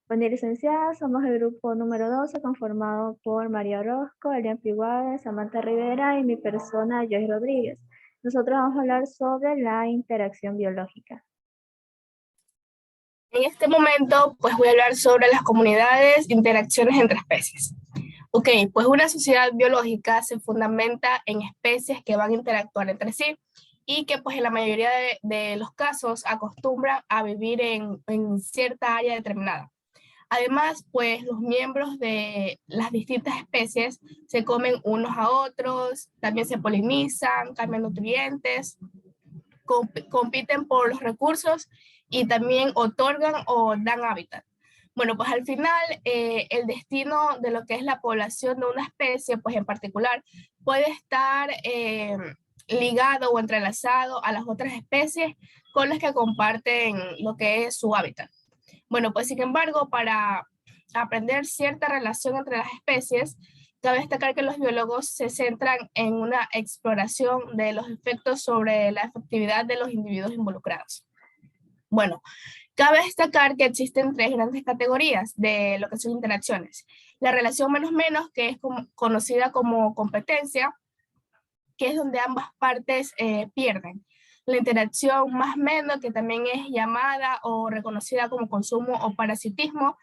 Bueno, licenciada, somos el grupo número 12 conformado por María Orozco, Elian Piguades, Samantha Rivera y mi persona, Joyce Rodríguez. Nosotros vamos a hablar sobre la interacción biológica. En este momento, pues voy a hablar sobre las comunidades, interacciones entre especies. Ok, pues una sociedad biológica se fundamenta en especies que van a interactuar entre sí y que pues en la mayoría de los casos acostumbran a vivir en cierta área determinada. Además, pues los miembros de las distintas especies se comen unos a otros, también se polinizan, cambian nutrientes, compiten por los recursos y también otorgan o dan hábitat. Bueno, pues al final el destino de lo que es la población de una especie, pues en particular, puede estar ligado o entrelazado a las otras especies con las que comparten lo que es su hábitat. Bueno, pues sin embargo, para aprender cierta relación entre las especies, cabe destacar que los biólogos se centran en una exploración de los efectos sobre la efectividad de los individuos involucrados. Bueno, cabe destacar que existen tres grandes categorías de lo que son interacciones. La relación menos-menos, que es conocida como competencia, que es donde ambas partes pierden. La interacción más-menos, que también es llamada o reconocida como consumo o parasitismo,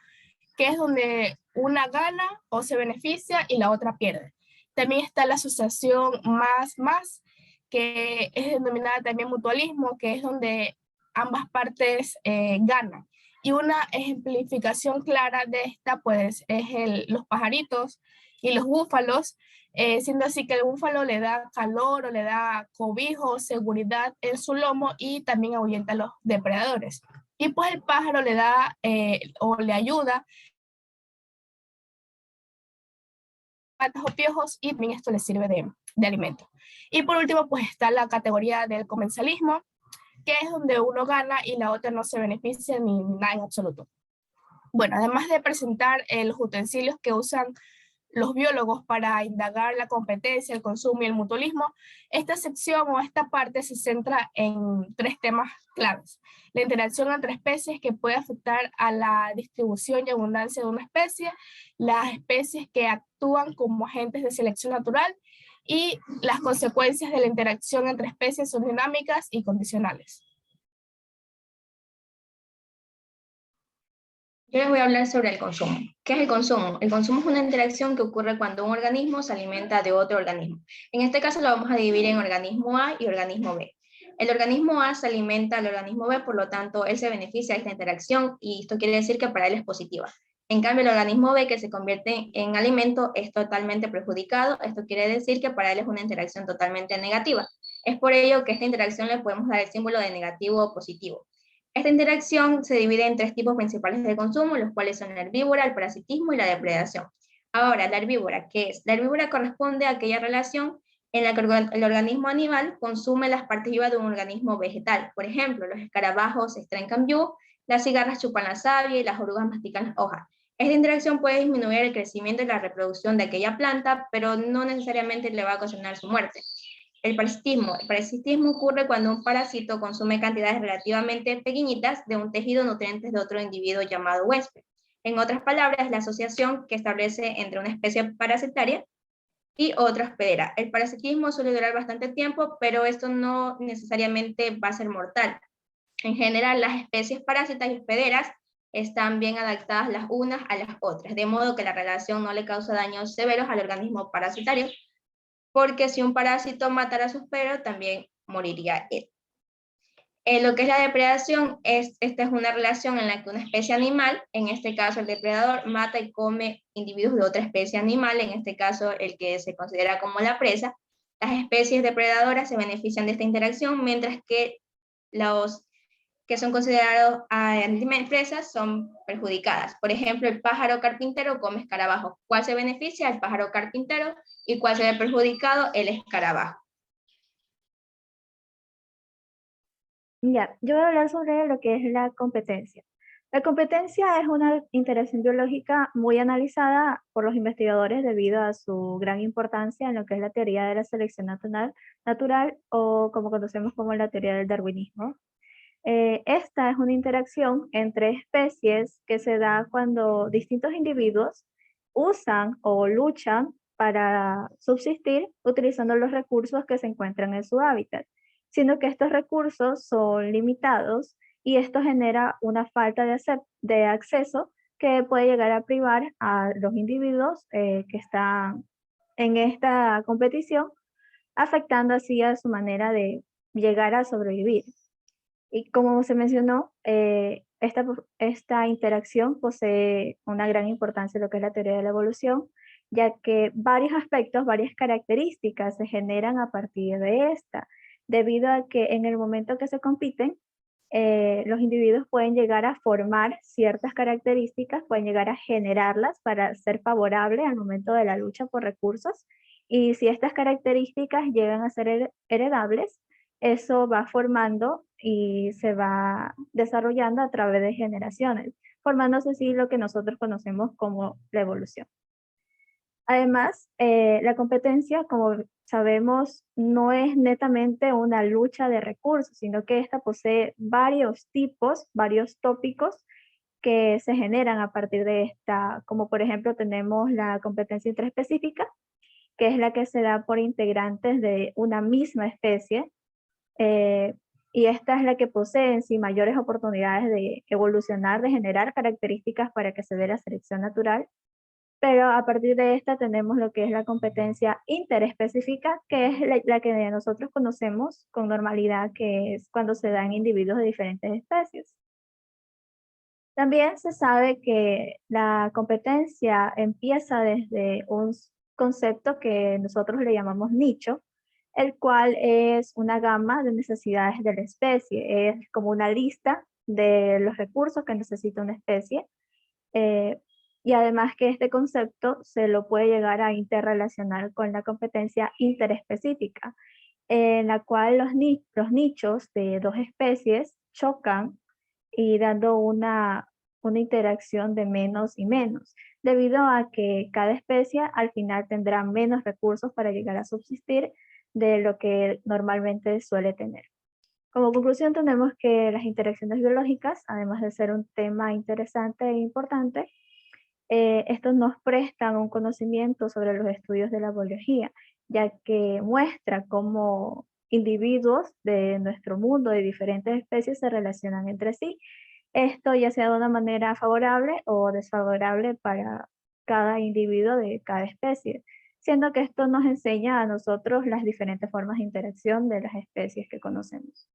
que es donde una gana o se beneficia y la otra pierde. También está la asociación más, que es denominada también mutualismo, que es donde ambas partes ganan. Y una ejemplificación clara de esta, pues, es los pajaritos y los búfalos, siendo así que el búfalo le da calor o le da cobijo, seguridad en su lomo y también ahuyenta a los depredadores. Y pues el pájaro le da o le ayuda patas o piojos y también esto les sirve de alimento. Y por último, pues está la categoría del comensalismo, que es donde uno gana y la otra no se beneficia ni nada en absoluto. Bueno, además de presentar los utensilios que usan los biólogos para indagar la competencia, el consumo y el mutualismo, esta sección o esta parte se centra en tres temas claves. La interacción entre especies que puede afectar a la distribución y abundancia de una especie, las especies que actúan como agentes de selección natural y las consecuencias de la interacción entre especies son dinámicas y condicionales. Yo les voy a hablar sobre el consumo. ¿Qué es el consumo? El consumo es una interacción que ocurre cuando un organismo se alimenta de otro organismo. En este caso lo vamos a dividir en organismo A y organismo B. El organismo A se alimenta al organismo B, por lo tanto, él se beneficia de esta interacción y esto quiere decir que para él es positiva. En cambio, el organismo B, que se convierte en alimento, es totalmente perjudicado. Esto quiere decir que para él es una interacción totalmente negativa. Es por ello que a esta interacción le podemos dar el símbolo de negativo o positivo. Esta interacción se divide en tres tipos principales de consumo, los cuales son la herbívora, el parasitismo y la depredación. Ahora, la herbívora, ¿qué es? La herbívora corresponde a aquella relación en la que el organismo animal consume las partes vivas de un organismo vegetal. Por ejemplo, los escarabajos extraen cambio, las cigarras chupan la savia y las orugas mastican las hojas. Esta interacción puede disminuir el crecimiento y la reproducción de aquella planta, pero no necesariamente le va a ocasionar su muerte. El parasitismo. El parasitismo ocurre cuando un parásito consume cantidades relativamente pequeñitas de un tejido nutrientes de otro individuo llamado huésped. En otras palabras, la asociación que establece entre una especie parasitaria y otra hospedera. El parasitismo suele durar bastante tiempo, pero esto no necesariamente va a ser mortal. En general, las especies parásitas y hospederas están bien adaptadas las unas a las otras, de modo que la relación no le causa daños severos al organismo parasitario, porque si un parásito matara a su hospedero, también moriría él. En lo que es la depredación, esta es una relación en la que una especie animal, en este caso el depredador, mata y come individuos de otra especie animal, en este caso el que se considera como la presa. Las especies depredadoras se benefician de esta interacción, mientras que los que son considerados presas son perjudicadas. Por ejemplo, el pájaro carpintero come escarabajos. ¿Cuál se beneficia? El pájaro carpintero. ¿Y cuál se ve perjudicado? El escarabajo. Ya, yo voy a hablar sobre lo que es la competencia. La competencia es una interacción biológica muy analizada por los investigadores debido a su gran importancia en lo que es la teoría de la selección natural o como conocemos como la teoría del darwinismo. Esta es una interacción entre especies que se da cuando distintos individuos usan o luchan para subsistir utilizando los recursos que se encuentran en su hábitat, sino que estos recursos son limitados y esto genera una falta de acceso que puede llegar a privar a los individuos que están en esta competición, afectando así a su manera de llegar a sobrevivir. Y como se mencionó, esta interacción posee una gran importancia en lo que es la teoría de la evolución, ya que varios aspectos, varias características se generan a partir de esta, debido a que en el momento que se compiten, los individuos pueden llegar a formar ciertas características, pueden llegar a generarlas para ser favorables al momento de la lucha por recursos. Y si estas características llegan a ser heredables, eso va formando y se va desarrollando a través de generaciones, formándose así lo que nosotros conocemos como la evolución. Además, la competencia, como sabemos, no es netamente una lucha de recursos, sino que esta posee varios tipos, varios tópicos que se generan a partir de esta, como por ejemplo tenemos la competencia intraespecífica, que es la que se da por integrantes de una misma especie, eh, y esta es la que posee en sí mayores oportunidades de evolucionar, de generar características para que se dé la selección natural. Pero a partir de esta tenemos lo que es la competencia interespecífica, que es la que nosotros conocemos con normalidad, que es cuando se da en individuos de diferentes especies. También se sabe que la competencia empieza desde un concepto que nosotros le llamamos nicho, el cual es una gama de necesidades de la especie, es como una lista de los recursos que necesita una especie, eh, y además que este concepto se lo puede llegar a interrelacionar con la competencia interespecífica, en la cual los nichos de dos especies chocan y dando una interacción de menos y menos, debido a que cada especie al final tendrá menos recursos para llegar a subsistir de lo que normalmente suele tener. Como conclusión tenemos que las interacciones biológicas, además de ser un tema interesante e importante, estos nos prestan un conocimiento sobre los estudios de la biología, ya que muestra cómo individuos de nuestro mundo, de diferentes especies, se relacionan entre sí. Esto ya sea de una manera favorable o desfavorable para cada individuo de cada especie, siendo que esto nos enseña a nosotros las diferentes formas de interacción de las especies que conocemos.